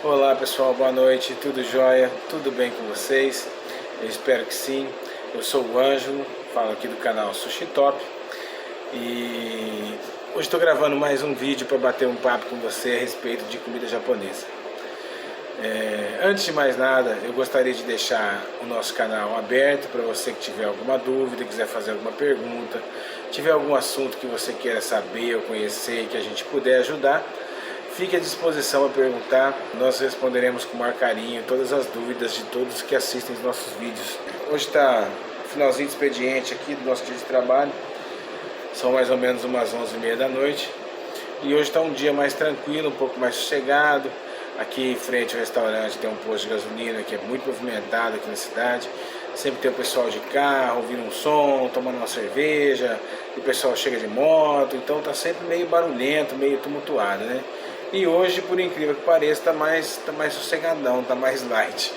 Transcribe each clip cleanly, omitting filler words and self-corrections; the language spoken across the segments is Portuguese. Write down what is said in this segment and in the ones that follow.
Olá pessoal, boa noite, tudo jóia? Tudo bem com vocês? Eu espero que sim. Eu sou o Ângelo, falo aqui do canal Sushi Top e hoje estou gravando mais um vídeo para bater um papo com você a respeito de comida japonesa. Antes de mais nada, eu gostaria de deixar o nosso canal aberto para você que tiver alguma dúvida, quiser fazer alguma pergunta, tiver algum assunto que você queira saber ou conhecer e que a gente puder ajudar. Fique à disposição a perguntar, nós responderemos com o maior carinho todas as dúvidas de todos que assistem os nossos vídeos. Hoje está finalzinho de expediente aqui do nosso dia de trabalho, são mais ou menos umas 11h30 da noite. E hoje está um dia mais tranquilo, um pouco mais sossegado. Aqui em frente ao restaurante tem um posto de gasolina que é muito movimentado aqui na cidade. Sempre tem o pessoal de carro, ouvindo um som, tomando uma cerveja, e o pessoal chega de moto, então está sempre meio barulhento, meio tumultuado, né? E hoje, por incrível que pareça, tá mais sossegadão, tá mais light.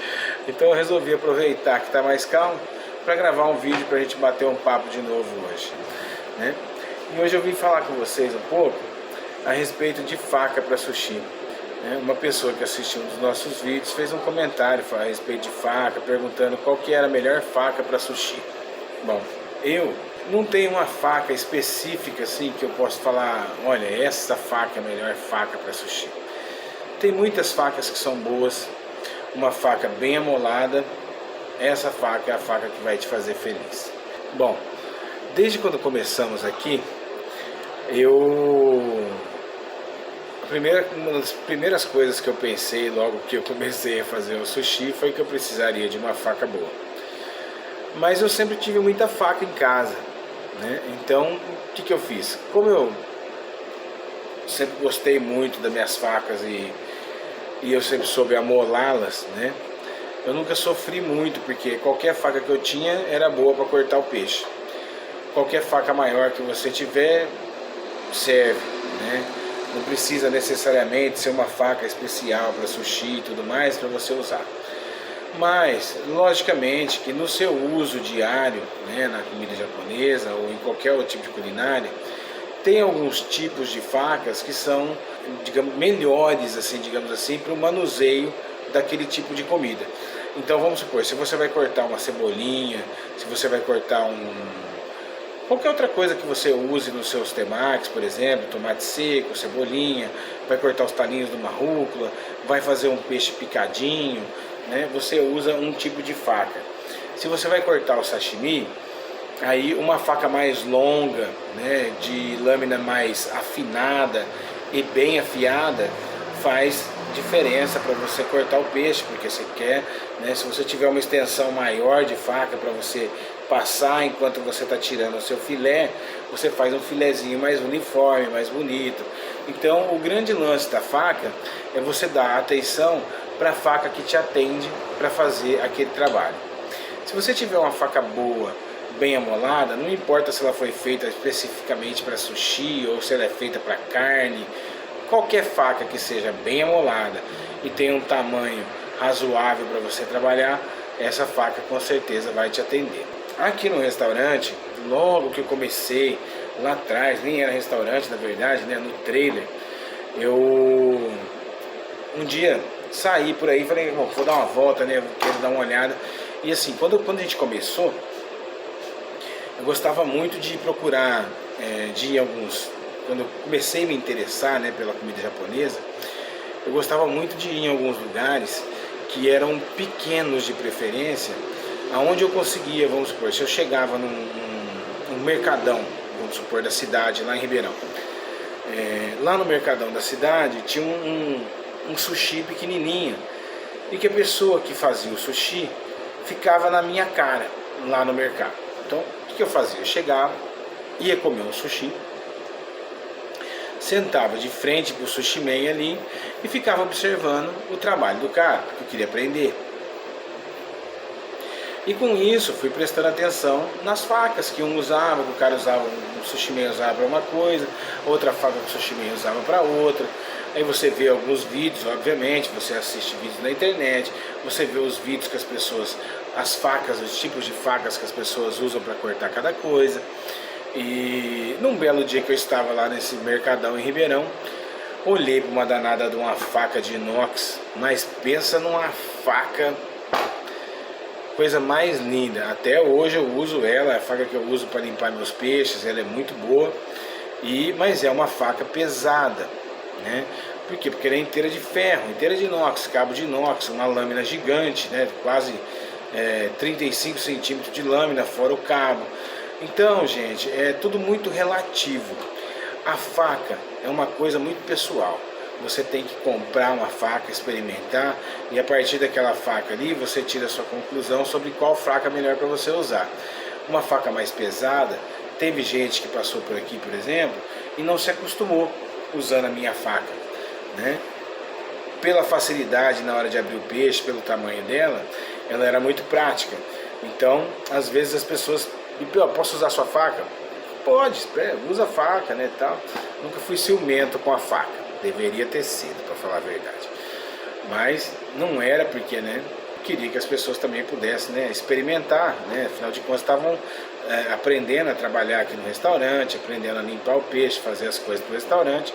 Então eu resolvi aproveitar que está mais calmo para gravar um vídeo para a gente bater um papo de novo hoje, né? E hoje eu vim falar com vocês um pouco a respeito de faca para sushi. Uma pessoa que assistiu um dos nossos vídeos fez um comentário a respeito de faca, perguntando qual que era a melhor faca para sushi. Bom, eu não tenho uma faca específica assim que eu posso falar, olha, essa faca é a melhor faca para sushi. Tem muitas facas que são boas, uma faca bem amolada, essa faca é a faca que vai te fazer feliz. Bom, desde quando começamos aqui, uma das primeiras coisas que eu pensei logo que eu comecei a fazer o sushi foi que eu precisaria de uma faca boa. Mas eu sempre tive muita faca em casa, né? Então, o que eu fiz? Como eu sempre gostei muito das minhas facas e eu sempre soube amolá-las, né? Eu nunca sofri muito, porque qualquer faca que eu tinha era boa para cortar o peixe. Qualquer faca maior que você tiver serve, né? Não precisa necessariamente ser uma faca especial para sushi e tudo mais para você usar. Mas, logicamente, que no seu uso diário, né, na comida japonesa ou em qualquer outro tipo de culinária, tem alguns tipos de facas que são, digamos, melhores, assim, digamos assim, para o manuseio daquele tipo de comida. Então, vamos supor, se você vai cortar uma cebolinha, se você vai cortar qualquer outra coisa que você use nos seus temakis, por exemplo, tomate seco, cebolinha, vai cortar os talinhos de uma rúcula, vai fazer um peixe picadinho, né? Você usa um tipo de faca. Se você vai cortar o sashimi, aí uma faca mais longa, né, de lâmina mais afinada e bem afiada, faz diferença para você cortar o peixe, porque você quer, né, se você tiver uma extensão maior de faca para você passar enquanto você está tirando o seu filé, você faz um filezinho mais uniforme, mais bonito. Então o grande lance da faca é você dar atenção para a faca que te atende para fazer aquele trabalho. Se você tiver uma faca boa, bem amolada, não importa se ela foi feita especificamente para sushi ou se ela é feita para carne, qualquer faca que seja bem amolada e tenha um tamanho razoável para você trabalhar, essa faca com certeza vai te atender. Aqui no restaurante, logo que eu comecei lá atrás, nem era restaurante na verdade, né, no trailer, eu um dia saí por aí e falei, bom, vou dar uma volta, né, quero dar uma olhada. E assim, quando a gente começou, eu gostava muito de procurar, de ir alguns... Quando eu comecei a me interessar, né, pela comida japonesa, eu gostava muito de ir em alguns lugares que eram pequenos de preferência, aonde eu conseguia, vamos supor, se eu chegava num mercadão, vamos supor, da cidade, lá em Ribeirão. Lá no mercadão da cidade tinha um sushi pequenininho, e que a pessoa que fazia o sushi ficava na minha cara, lá no mercado. Então, o que eu fazia? Eu chegava, ia comer um sushi, sentava de frente para o sushi man ali e ficava observando o trabalho do cara, porque eu queria aprender. E com isso fui prestando atenção nas facas que um usava, que o cara usava, o sushi man usava para uma coisa, outra faca que o sushi man usava para outra. Aí você vê alguns vídeos, obviamente, você assiste vídeos na internet, você vê os vídeos que as pessoas, as facas, os tipos de facas que as pessoas usam para cortar cada coisa. E num belo dia que eu estava lá nesse mercadão em Ribeirão, Olhei para uma danada de uma faca de inox, mas pensa numa faca, coisa mais linda. Até hoje eu uso ela, é a faca que eu uso para limpar meus peixes, ela é muito boa. Mas é uma faca pesada, né? Por quê? Porque ela é inteira de ferro, inteira de inox, cabo de inox, uma lâmina gigante, né? Quase 35 centímetros de lâmina, fora o cabo. Então, gente, é tudo muito relativo. A faca é uma coisa muito pessoal. Você tem que comprar uma faca, experimentar, e a partir daquela faca ali você tira a sua conclusão sobre qual faca é melhor para você usar. Uma faca mais pesada, teve gente que passou por aqui, por exemplo, e não se acostumou usando a minha faca, né? Pela facilidade na hora de abrir o peixe, pelo tamanho dela, ela era muito prática. Então, às vezes as pessoas... Posso usar sua faca? Pode, usa a faca, né, tal. Nunca fui ciumento com a faca. Deveria ter sido, para falar a verdade. Mas não era porque, né, queria que as pessoas também pudessem, né, experimentar, né? Afinal de contas estavam aprendendo a trabalhar aqui no restaurante, aprendendo a limpar o peixe, fazer as coisas do restaurante.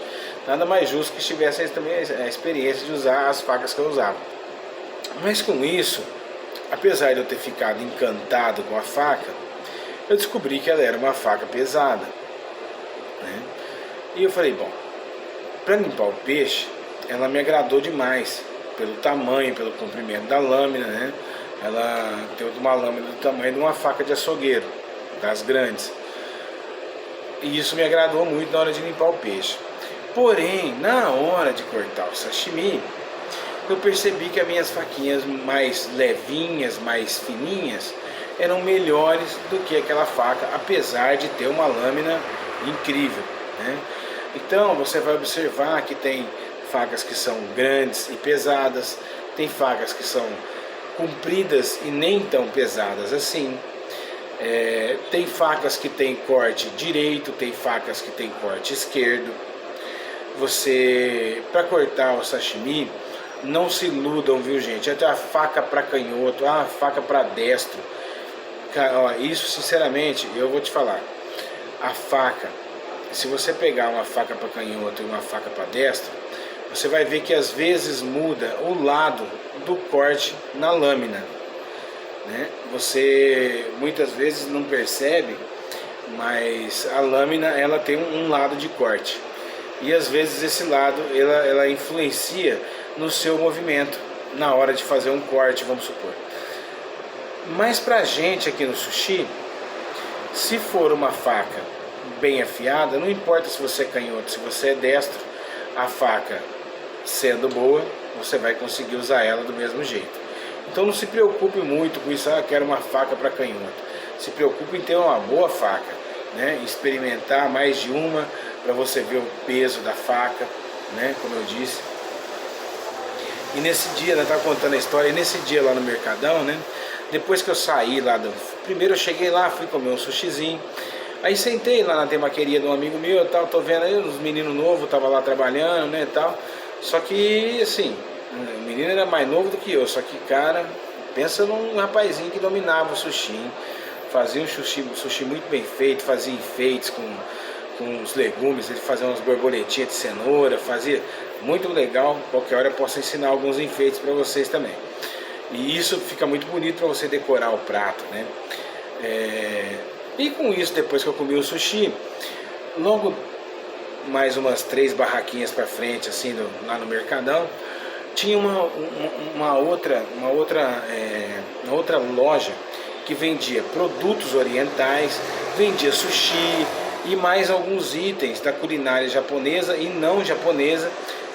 Nada mais justo que tivessem também a experiência de usar as facas que eu usava. Mas com isso, apesar de eu ter ficado encantado com a faca, eu descobri que ela era uma faca pesada, né? E eu falei, bom, para limpar o peixe, ela me agradou demais, pelo tamanho, pelo comprimento da lâmina, né? Ela tem uma lâmina do tamanho de uma faca de açougueiro, das grandes. E isso me agradou muito na hora de limpar o peixe. Porém, na hora de cortar o sashimi, eu percebi que as minhas faquinhas mais levinhas, mais fininhas, eram melhores do que aquela faca, apesar de ter uma lâmina incrível, né? Então você vai observar que tem facas que são grandes e pesadas, tem facas que são compridas e nem tão pesadas assim. Tem facas que tem corte direito, tem facas que tem corte esquerdo. Você, para cortar o sashimi, não se iludam, viu, gente? Até a faca para canhoto, a faca para destro. Isso, sinceramente, eu vou te falar. A faca, se você pegar uma faca para canhoto e uma faca para destro, você vai ver que às vezes muda o lado do corte na lâmina, né? Você muitas vezes não percebe, mas a lâmina ela tem um lado de corte. E às vezes esse lado ela influencia no seu movimento na hora de fazer um corte, vamos supor. Mas pra gente aqui no sushi, se for uma faca bem afiada, não importa se você é canhoto, se você é destro, a faca sendo boa, você vai conseguir usar ela do mesmo jeito. Então não se preocupe muito com isso, quero uma faca para canhoto. Se preocupe em ter uma boa faca, né? Experimentar mais de uma para você ver o peso da faca, né? Como eu disse. E nesse dia, ela estava contando a história, e nesse dia lá no Mercadão, né? Depois que eu saí lá primeiro eu cheguei lá, fui comer um sushizinho. Aí sentei lá na temaqueria de um amigo meu e tal, tô vendo aí uns meninos novos, tava lá trabalhando, né, e tal. Só que, assim, o menino era mais novo do que eu, só que, cara, pensa num rapazinho que dominava o sushi, hein? Fazia um sushi muito bem feito, fazia enfeites com os legumes, ele fazia umas borboletinhas de cenoura, fazia muito legal. Qualquer hora eu posso ensinar alguns enfeites para vocês também. E isso fica muito bonito para você decorar o prato, né? E com isso, depois que eu comi o sushi, logo mais umas 3 barraquinhas para frente, assim, lá no Mercadão, tinha uma outra loja que vendia produtos orientais, vendia sushi e mais alguns itens da culinária japonesa e não japonesa,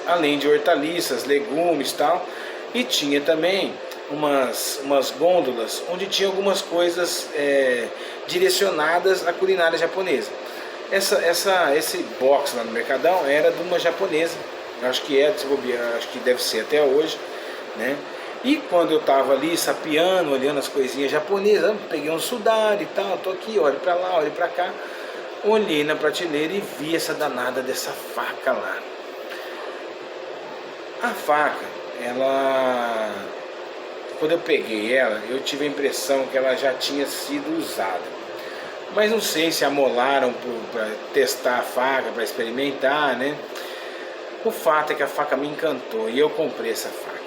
além de hortaliças, legumes e tal. E tinha também umas gôndolas onde tinha algumas coisas direcionadas à culinária japonesa. Esse box lá no Mercadão era de uma japonesa, acho que acho que deve ser até hoje, né? E quando eu tava ali sapeando, olhando as coisinhas japonesas, peguei um sudari e tal, tô aqui, olho pra lá, olho pra cá, olhei na prateleira e vi essa danada dessa faca lá. A faca, quando eu peguei ela, eu tive a impressão que ela já tinha sido usada. Mas não sei se amolaram para testar a faca, para experimentar, né? O fato é que a faca me encantou e eu comprei essa faca.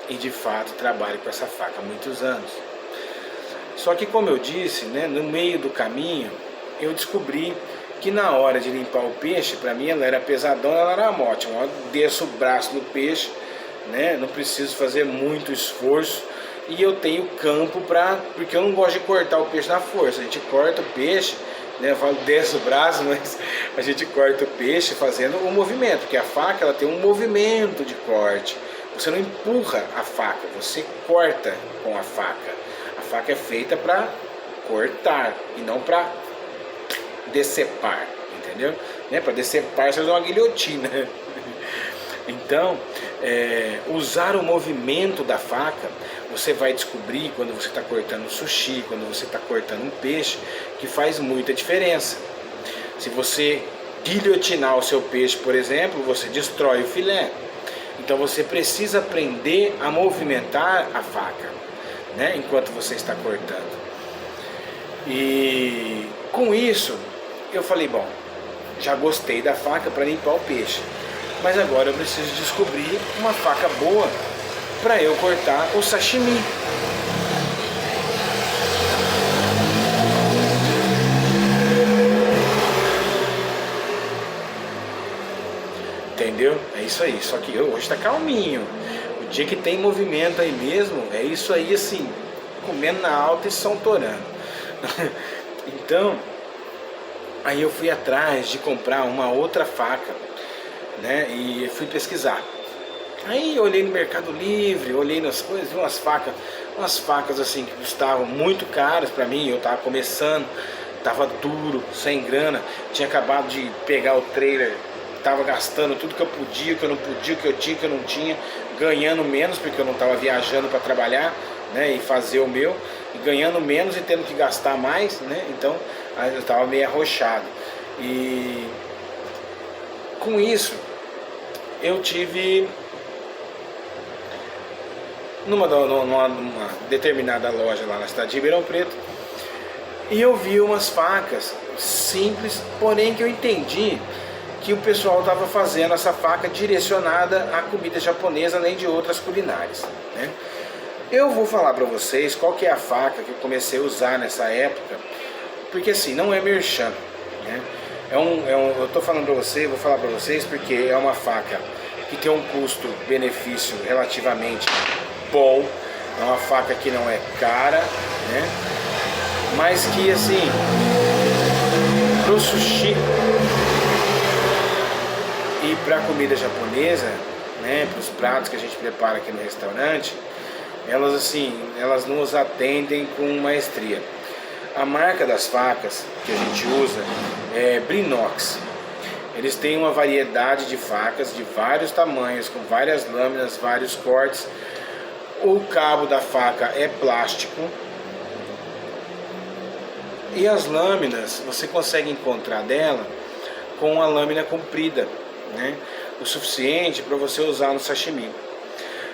E de fato trabalho com essa faca há muitos anos. Só que, como eu disse, né, no meio do caminho eu descobri que na hora de limpar o peixe, para mim ela era pesadona, ela era ótima. Eu desço o braço do peixe, né, não preciso fazer muito esforço. E eu tenho campo porque eu não gosto de cortar o peixe na força. A gente corta o peixe, né, eu falo desço o braço, mas a gente corta o peixe fazendo o movimento, porque a faca ela tem um movimento de corte. Você não empurra a faca, você corta com a faca. A faca é feita para cortar e não para decepar, entendeu? Né? Para decepar você usa uma guilhotina. Então, usar o movimento da faca, você vai descobrir quando você está cortando um sushi, quando você está cortando um peixe, que faz muita diferença. Se você guilhotinar o seu peixe, por exemplo, você destrói o filé. Então você precisa aprender a movimentar a faca, né, enquanto você está cortando. E com isso, eu falei, bom, já gostei da faca para limpar o peixe, mas agora eu preciso descobrir uma faca boa para eu cortar o sashimi. Entendeu? É isso aí, só que hoje está calminho. O dia que tem movimento aí mesmo, é isso aí assim, comendo na alta e São Torano. Então, aí eu fui atrás de comprar uma outra faca, né? E fui pesquisar. Aí eu olhei no Mercado Livre, olhei nas coisas, vi umas facas assim que custavam muito caras para mim. Eu tava começando, tava duro, sem grana, tinha acabado de pegar o trailer, tava gastando tudo que eu podia, o que eu não podia, o que eu tinha, o que eu não tinha, ganhando menos porque eu não tava viajando para trabalhar, né, e fazer o meu, e ganhando menos e tendo que gastar mais, né? Então aí eu tava meio arrochado. E com isso eu tive numa determinada loja lá na cidade de Ribeirão Preto, e eu vi umas facas simples, porém que eu entendi que o pessoal estava fazendo essa faca direcionada à comida japonesa, além de outras culinárias, né? Eu vou falar para vocês qual que é a faca que eu comecei a usar nessa época, porque assim, não é merchan, né? Eu tô falando para vocês, vou falar para vocês porque é uma faca que tem um custo-benefício relativamente bom, é uma faca que não é cara, né? Mas que assim, pro sushi e para comida japonesa, né, para os pratos que a gente prepara aqui no restaurante, elas nos atendem com maestria. A marca das facas que a gente usa é Brinox. Eles têm uma variedade de facas de vários tamanhos, com várias lâminas, vários cortes. O cabo da faca é plástico. E as lâminas você consegue encontrar dela com a lâmina comprida, né? O suficiente para você usar no sashimi.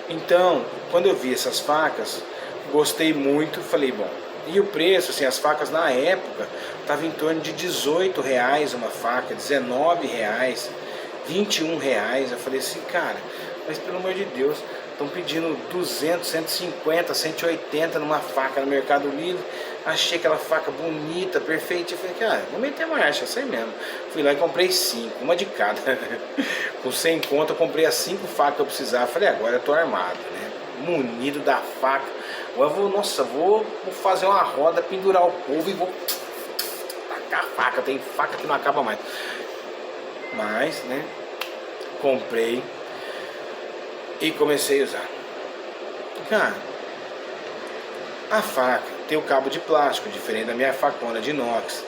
Então, quando eu vi essas facas, gostei muito, falei, bom, e o preço, assim, as facas na época estavam em torno de R$18 uma faca, R$19, R$21. Eu falei assim, cara, mas pelo amor de Deus, estão pedindo 200, 150, 180 numa faca no Mercado Livre. Achei aquela faca bonita, perfeita. Eu falei, cara, vou meter marcha, sei mesmo. Fui lá e comprei 5, uma de cada. Com 100 conto, eu comprei as 5 facas que eu precisava. Falei, agora eu tô armado, né? Munido da faca. Agora vou fazer uma roda, pendurar o povo e vou tacar a faca. Tem faca que não acaba mais. Mas, né, comprei e comecei a usar. Cara, a faca tem o cabo de plástico, diferente da minha facona de inox.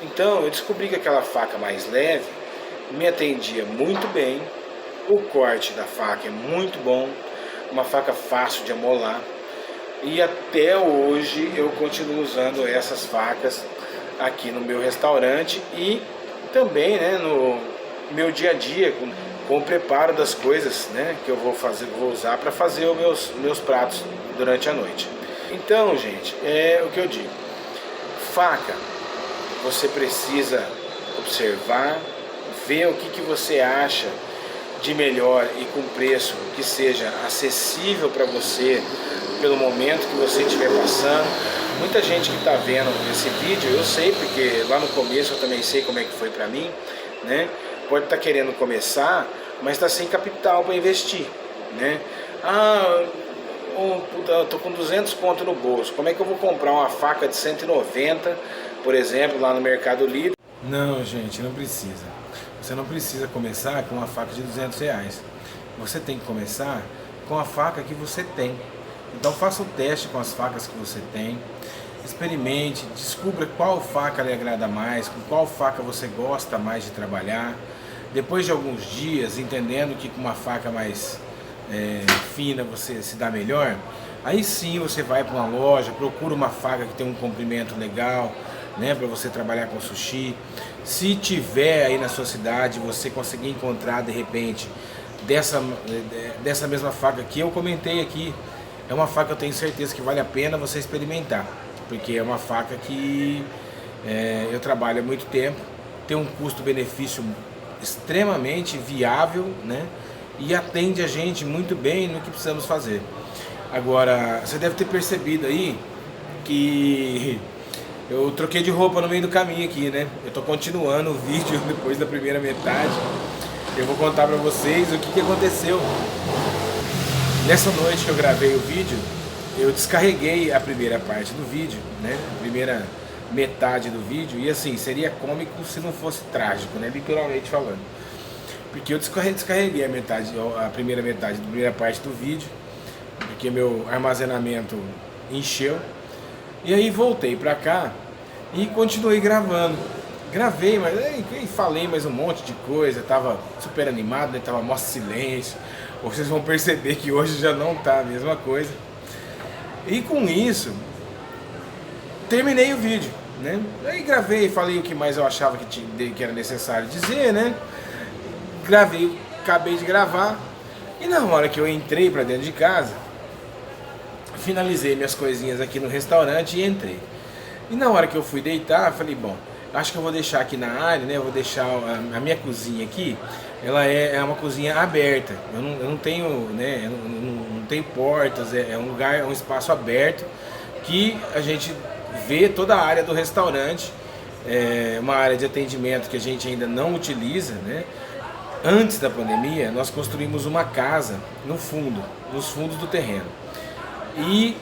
Então eu descobri que aquela faca mais leve me atendia muito bem. O corte da faca é muito bom, uma faca fácil de amolar. E até hoje eu continuo usando essas facas aqui no meu restaurante e também, né, no meu dia a dia, com o preparo das coisas, né, que eu vou usar para fazer os meus pratos durante a noite. Então, gente, é o que eu digo. Faca, você precisa observar, ver o que você acha de melhor e com preço que seja acessível para você pelo momento que você estiver passando. Muita gente que está vendo esse vídeo, eu sei, porque lá no começo eu também sei como é que foi para mim, né? Pode estar querendo começar, mas está sem capital para investir, né? Eu tô com 200 conto no bolso, como é que eu vou comprar uma faca de 190, por exemplo, lá no Mercado Livre? Não, gente, não precisa. Você não precisa começar com uma faca de 200 reais. Você tem que começar com a faca que você tem. Então faça o teste com as facas que você tem, experimente, descubra qual faca lhe agrada mais, com qual faca você gosta mais de trabalhar. Depois de alguns dias, entendendo que com uma faca mais fina você se dá melhor, aí sim você vai para uma loja, procura uma faca que tem um comprimento legal, né, para você trabalhar com sushi. Se tiver aí na sua cidade, você conseguir encontrar de repente dessa mesma faca que eu comentei aqui, é uma faca que eu tenho certeza que vale a pena você experimentar, porque é uma faca que eu trabalho há muito tempo, tem um custo-benefício extremamente viável, né? E atende a gente muito bem no que precisamos fazer. Agora, você deve ter percebido aí que eu troquei de roupa no meio do caminho aqui, né? Eu tô continuando o vídeo depois da primeira metade. Eu vou contar pra vocês o que aconteceu. Nessa noite que eu gravei o vídeo, eu descarreguei a primeira parte do vídeo, né? A primeira metade do vídeo, e assim, seria cômico se não fosse trágico, né? Literalmente falando. Porque eu descarreguei a primeira metade da primeira parte do vídeo, porque meu armazenamento encheu. E aí voltei pra cá e continuei gravando. Gravei, mas falei mais um monte de coisa, tava super animado, né? Tava mó silêncio. Vocês vão perceber que hoje já não tá a mesma coisa. E com isso, terminei o vídeo, né? Aí gravei, falei o que mais eu achava que era necessário dizer, né? Gravei, acabei de gravar. E na hora que eu entrei pra dentro de casa, finalizei minhas coisinhas aqui no restaurante e entrei. E na hora que eu fui deitar, falei, bom, acho que eu vou deixar aqui na área, né? Eu vou deixar a minha cozinha aqui. Ela é uma cozinha aberta. Eu não tenho, né? Eu não tenho portas. É um lugar, é um espaço aberto que a gente vê toda a área do restaurante. É uma área de atendimento que a gente ainda não utiliza, né? Antes da pandemia, nós construímos uma casa no fundo, nos fundos do terreno. E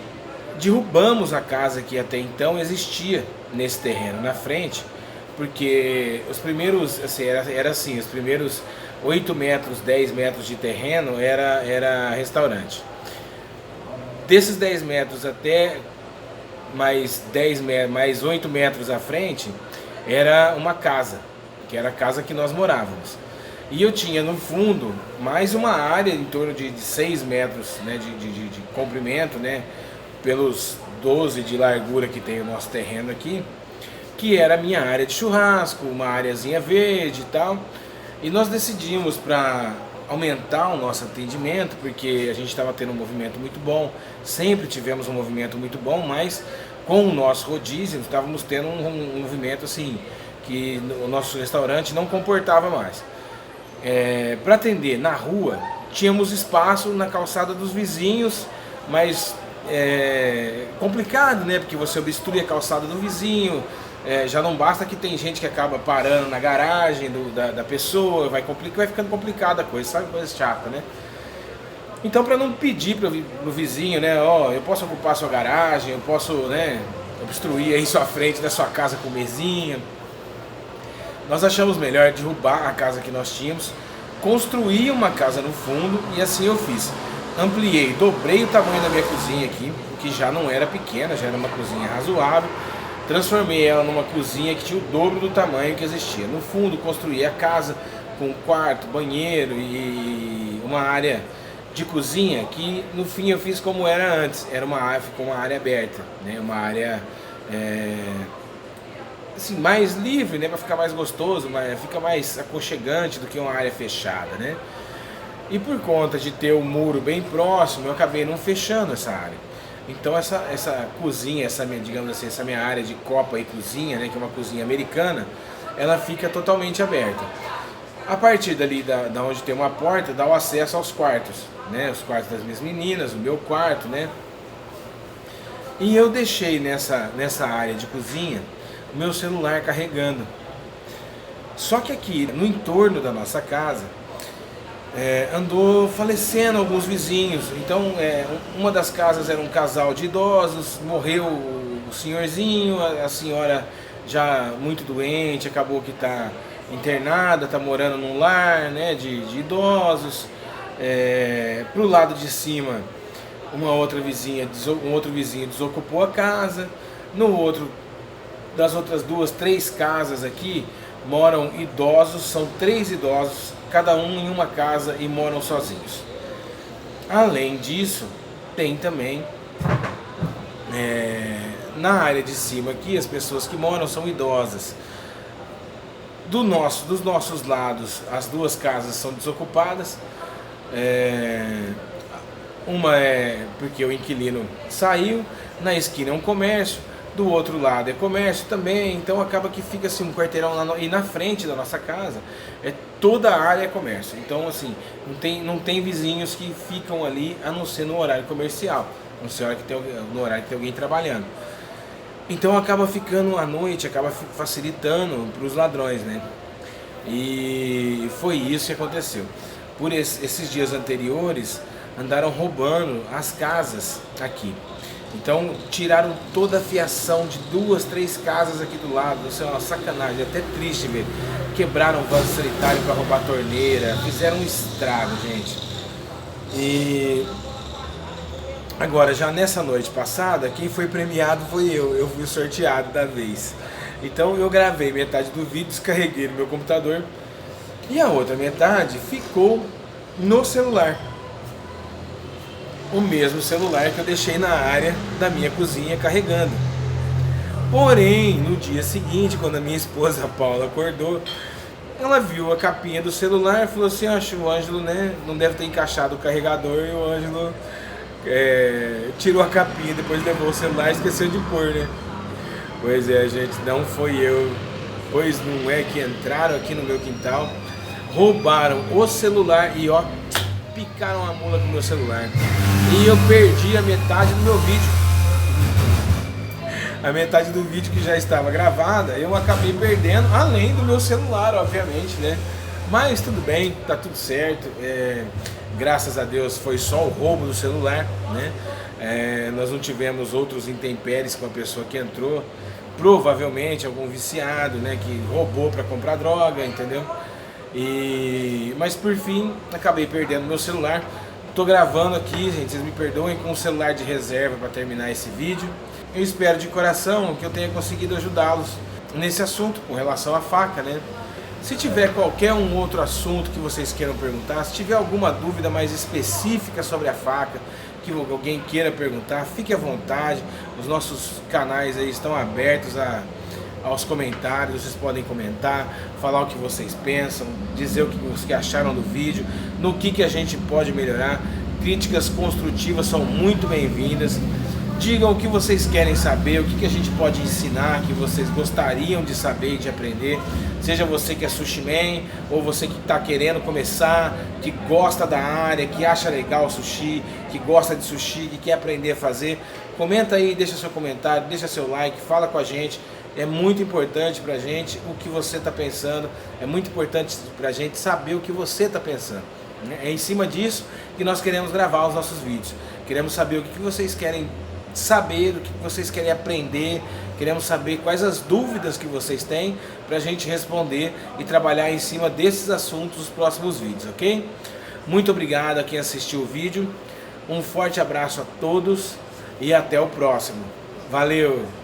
derrubamos a casa que até então existia nesse terreno na frente, porque os primeiros, assim, era assim, os primeiros 8 metros, 10 metros de terreno era restaurante. Desses 10 metros até mais 8 metros à frente, era uma casa, que era a casa que nós morávamos. E eu tinha no fundo mais uma área em torno de 6 metros, né, de comprimento, né, pelos 12 de largura que tem o nosso terreno aqui, que era a minha área de churrasco, uma areazinha verde e tal. E nós decidimos, para aumentar o nosso atendimento, porque a gente estava tendo um movimento muito bom, sempre tivemos um movimento muito bom, mas com o nosso rodízio estávamos tendo um movimento assim, que o nosso restaurante não comportava mais. Para atender na rua, tínhamos espaço na calçada dos vizinhos, mas complicado, né? Porque você obstrui a calçada do vizinho, já não basta que tem gente que acaba parando na garagem da pessoa, vai ficando complicada a coisa, sabe? Coisa chata, né? Então, para não pedir pro vizinho, né? Ó, eu posso ocupar a sua garagem, eu posso, né, obstruir aí sua frente da sua casa com mesinha. Nós achamos melhor derrubar a casa que nós tínhamos, construir uma casa no fundo, e assim eu fiz. Ampliei, dobrei o tamanho da minha cozinha aqui, que já não era pequena, já era uma cozinha razoável. Transformei ela numa cozinha que tinha o dobro do tamanho que existia. No fundo, construí a casa com quarto, banheiro e uma área de cozinha que no fim eu fiz como era antes. Ficou uma área aberta, né? Uma área assim, mais livre, né? Para ficar mais gostoso, fica mais aconchegante do que uma área fechada, né? E por conta de ter o muro bem próximo, eu acabei não fechando essa área. Então essa cozinha, digamos assim, essa minha área de copa e cozinha, né, que é uma cozinha americana, ela fica totalmente aberta. A partir dali, da onde tem uma porta, dá o acesso aos quartos, né? Os quartos das minhas meninas, o meu quarto, né? E eu deixei nessa área de cozinha o meu celular carregando. Só que aqui, no entorno da nossa casa, andou falecendo alguns vizinhos. Então, uma das casas era um casal de idosos, morreu o senhorzinho, a senhora já muito doente, acabou que está internada, está morando num lar, né, de idosos. Pro lado de cima, um outro vizinho desocupou a casa. No outro, das outras 2, 3 casas aqui, moram idosos, são 3 idosos, cada um em uma casa e moram sozinhos. Além disso, tem também na área de cima aqui, as pessoas que moram são idosas. Dos nossos lados, as 2 casas são desocupadas. Uma é porque o inquilino saiu, na esquina é um comércio, do outro lado é comércio também, então acaba que fica assim um quarteirão lá e na frente da nossa casa toda a área é comércio. Então assim, não tem vizinhos que ficam ali a não ser no horário comercial, no horário que tem alguém trabalhando. Então acaba ficando à noite, acaba facilitando para os ladrões, né? E foi isso que aconteceu. Por esses dias anteriores, andaram roubando as casas aqui. Então tiraram toda a fiação de 2, 3 casas aqui do lado. Isso é uma sacanagem, é até triste ver. Quebraram o vaso sanitário para roubar a torneira, fizeram um estrago, gente. E agora, já nessa noite passada, quem foi premiado foi eu fui o sorteado da vez. Então eu gravei metade do vídeo, descarreguei no meu computador e a outra metade ficou no celular. O mesmo celular que eu deixei na área da minha cozinha carregando. Porém, no dia seguinte, quando a minha esposa Paula acordou, ela viu a capinha do celular e falou assim: acho o Ângelo, né, não deve ter encaixado o carregador, e o Ângelo tirou a capinha, depois levou o celular e esqueceu de pôr, né? Pois é, gente, não foi eu. Pois não é que entraram aqui no meu quintal, roubaram o celular e ó, picaram a mula com o meu celular. E eu perdi a metade do meu vídeo. A metade do vídeo que já estava gravada, eu acabei perdendo, além do meu celular, obviamente, né? Mas tudo bem, tá tudo certo. Graças a Deus foi só o roubo do celular, né? Nós não tivemos outros intempéries com a pessoa que entrou. Provavelmente algum viciado, né, que roubou para comprar droga, entendeu? Mas por fim, acabei perdendo meu celular. Tô gravando aqui, gente, vocês me perdoem, com um celular de reserva para terminar esse vídeo. Eu espero de coração que eu tenha conseguido ajudá-los nesse assunto com relação à faca, né? Se tiver qualquer outro assunto que vocês queiram perguntar, se tiver alguma dúvida mais específica sobre a faca, que alguém queira perguntar, fique à vontade. Os nossos canais aí estão abertos aos comentários, vocês podem comentar, falar o que vocês pensam, dizer o que acharam do vídeo, no que a gente pode melhorar. Críticas construtivas são muito bem-vindas. Digam o que vocês querem saber, o que a gente pode ensinar, que vocês gostariam de saber e de aprender. Seja você que é sushi man, ou você que está querendo começar, que gosta da área, que acha legal o sushi, que gosta de sushi, que quer aprender a fazer. Comenta aí, deixa seu comentário, deixa seu like, fala com a gente. É muito importante pra gente o que você está pensando, é muito importante pra gente saber o que você está pensando. É em cima disso que nós queremos gravar os nossos vídeos. Queremos saber o que vocês querem saber, o que vocês querem aprender, queremos saber quais as dúvidas que vocês têm para a gente responder e trabalhar em cima desses assuntos nos próximos vídeos, ok? Muito obrigado a quem assistiu o vídeo, um forte abraço a todos e até o próximo. Valeu!